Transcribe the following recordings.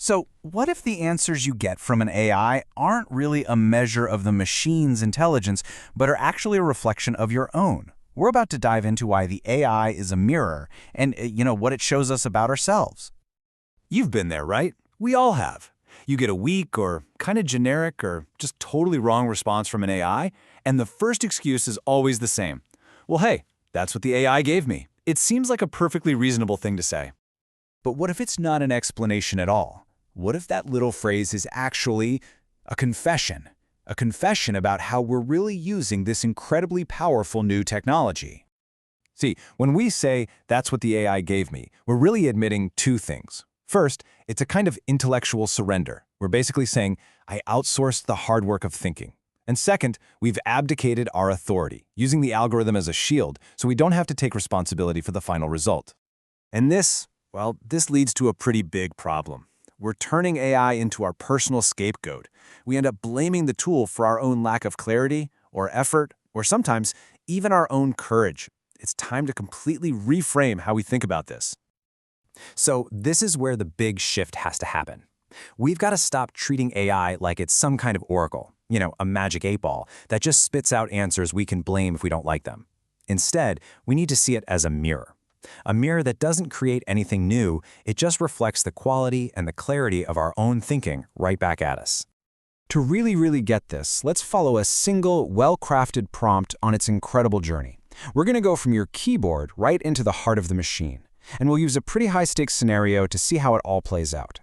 So, what if the answers you get from an AI aren't really a measure of the machine's intelligence, but are actually a reflection of your own? We're about to dive into why the AI is a mirror and, what it shows us about ourselves. You've been there, right? We all have. You get a weak or kind of generic or just totally wrong response from an AI, and the first excuse is always the same. Well, hey, that's what the AI gave me. It seems like a perfectly reasonable thing to say. But what if it's not an explanation at all? What if that little phrase is actually a confession? A confession about how we're really using this incredibly powerful new technology. See, when we say, that's what the AI gave me, we're really admitting two things. First, it's a kind of intellectual surrender. We're basically saying, I outsourced the hard work of thinking. And second, we've abdicated our authority, using the algorithm as a shield so we don't have to take responsibility for the final result. And this leads to a pretty big problem. We're turning AI into our personal scapegoat. We end up blaming the tool for our own lack of clarity or effort, or sometimes even our own courage. It's time to completely reframe how we think about this. So this is where the big shift has to happen. We've got to stop treating AI like it's some kind of oracle, a magic 8-ball that just spits out answers we can blame if we don't like them. Instead, we need to see it as a mirror. A mirror that doesn't create anything new, it just reflects the quality and the clarity of our own thinking right back at us. To really get this, let's follow a single, well-crafted prompt on its incredible journey. We're going to go from your keyboard right into the heart of the machine, and we'll use a pretty high-stakes scenario to see how it all plays out.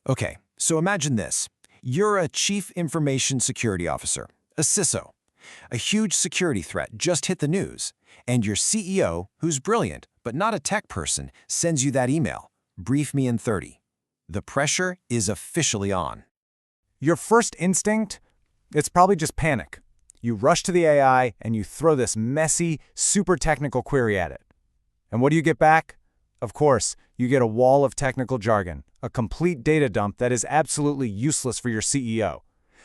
Okay, so imagine this. You're a Chief Information Security Officer, a CISO. A huge security threat just hit the news, and your CEO, who's brilliant but not a tech person, sends you that email, brief me in 30. The pressure is officially on. Your first instinct? It's probably just panic. You rush to the AI and you throw this messy, super technical query at it. And what do you get back? Of course, you get a wall of technical jargon, a complete data dump that is absolutely useless for your CEO.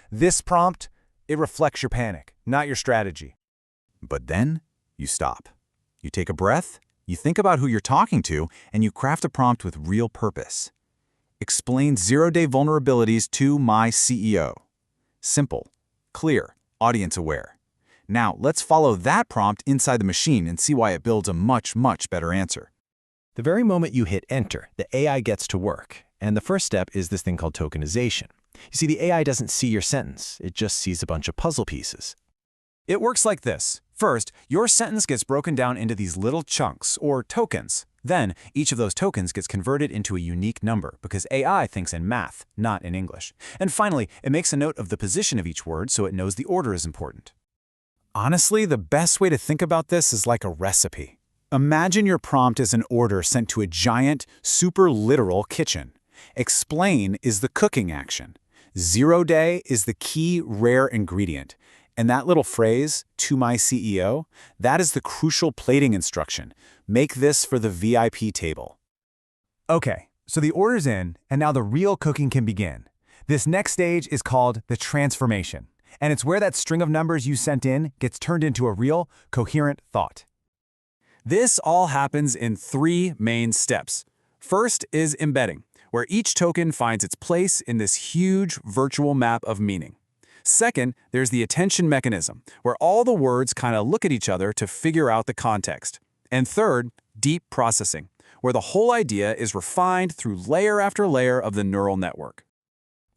This prompt, it reflects your panic, not your strategy. But then you stop. You take a breath, you think about who you're talking to, and you craft a prompt with real purpose. Explain zero-day vulnerabilities to my CEO. Simple, clear, audience-aware. Now, let's follow that prompt inside the machine and see why it builds a much better answer. The very moment you hit enter, the AI gets to work. And the first step is this thing called tokenization. You see, the AI doesn't see your sentence. It just sees a bunch of puzzle pieces. It works like this. First, your sentence gets broken down into these little chunks, or tokens. Then, each of those tokens gets converted into a unique number because AI thinks in math, not in English. And finally, it makes a note of the position of each word so it knows the order is important. Honestly, the best way to think about this is like a recipe. Imagine your prompt as an order sent to a giant, super literal kitchen. Explain is the cooking action. 0 day is the key rare ingredient. And that little phrase, to my CEO, that is the crucial plating instruction. Make this for the VIP table. Okay, so the order's in, and now the real cooking can begin. This next stage is called the transformation. And it's where that string of numbers you sent in gets turned into a real, coherent thought. This all happens in 3 main steps. First is embedding, where each token finds its place in this huge virtual map of meaning. Second, there's the attention mechanism, where all the words kind of look at each other to figure out the context. And third, deep processing, where the whole idea is refined through layer after layer of the neural network.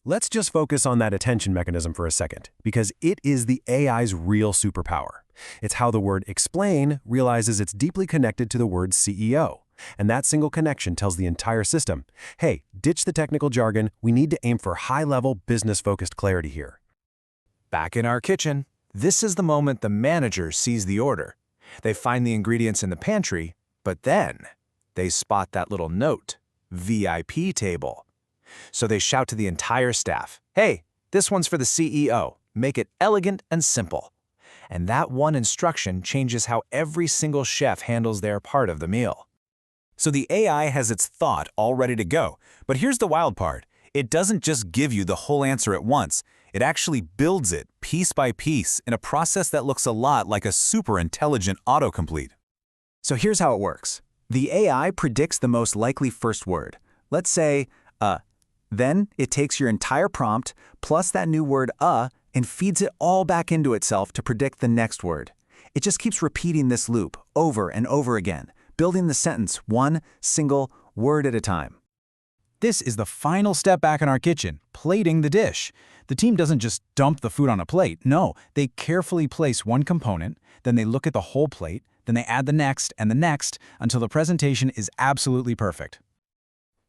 Let's just focus on that attention mechanism for a second, because it is the AI's real superpower. It's how the word explain realizes it's deeply connected to the word CEO. And that single connection tells the entire system, hey, ditch the technical jargon, we need to aim for high-level, business-focused clarity here. Back in our kitchen, this is the moment the manager sees the order. They find the ingredients in the pantry, but then they spot that little note, VIP table. So they shout to the entire staff, hey, this one's for the CEO. Make it elegant and simple. And that one instruction changes how every single chef handles their part of the meal. So the AI has its thought all ready to go. But here's the wild part. It doesn't just give you the whole answer at once. It actually builds it piece by piece in a process that looks a lot like a super intelligent autocomplete. So here's how it works. The AI predicts the most likely first word. Let's say, Then it takes your entire prompt, plus that new word and feeds it all back into itself to predict the next word. It just keeps repeating this loop over and over again, building the sentence one single word at a time. This is the final step back in our kitchen, plating the dish. The team doesn't just dump the food on a plate. No, they carefully place one component, then they look at the whole plate, then they add the next and the next until the presentation is absolutely perfect.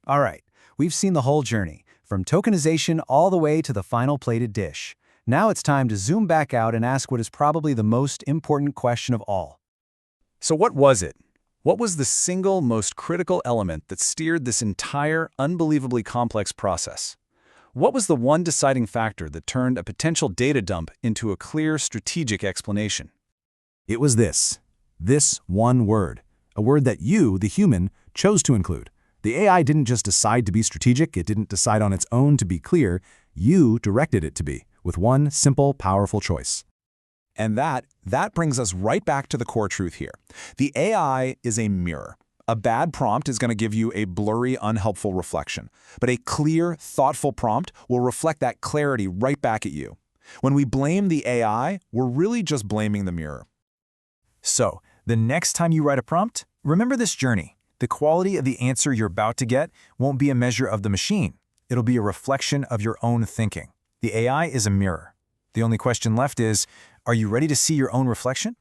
All right, we've seen the whole journey, from tokenization all the way to the final plated dish. Now it's time to zoom back out and ask what is probably the most important question of all. So what was it? What was the single most critical element that steered this entire unbelievably complex process? What was the one deciding factor that turned a potential data dump into a clear strategic explanation? It was this one word, a word that you, the human, chose to include. The AI didn't just decide to be strategic, it didn't decide on its own to be clear, you directed it to be, with one simple, powerful choice. And that brings us right back to the core truth here. The AI is a mirror. A bad prompt is going to give you a blurry, unhelpful reflection. But a clear, thoughtful prompt will reflect that clarity right back at you. When we blame the AI, we're really just blaming the mirror. So, the next time you write a prompt, remember this journey. The quality of the answer you're about to get won't be a measure of the machine. It'll be a reflection of your own thinking. The AI is a mirror. The only question left is, are you ready to see your own reflection?